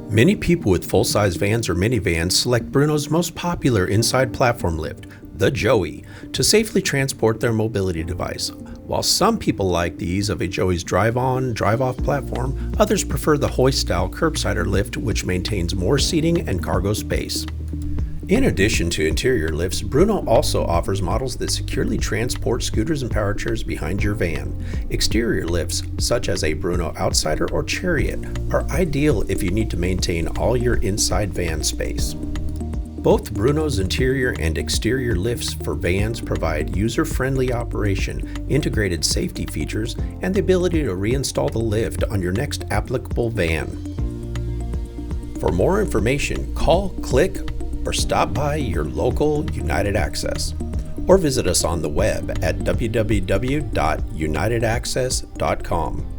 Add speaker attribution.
Speaker 1: Many people with full-size vans or minivans select Bruno's most popular inside platform lift, the Joey, to safely transport their mobility device. While some people like the ease of a Joey's drive-on, drive-off platform, others prefer the hoist-style curbsider lift, which maintains more seating and cargo space. In addition to interior lifts, Bruno also offers models that securely transport scooters and power chairs behind your van. Exterior lifts, such as a Bruno Outsider or Chariot, are ideal if you need to maintain all your inside van space. Both Bruno's interior and exterior lifts for vans provide user-friendly operation, integrated safety features, and the ability to reinstall the lift on your next applicable van. For more information, call, click, or stop by your local United Access, or visit us on the web at www.unitedaccess.com.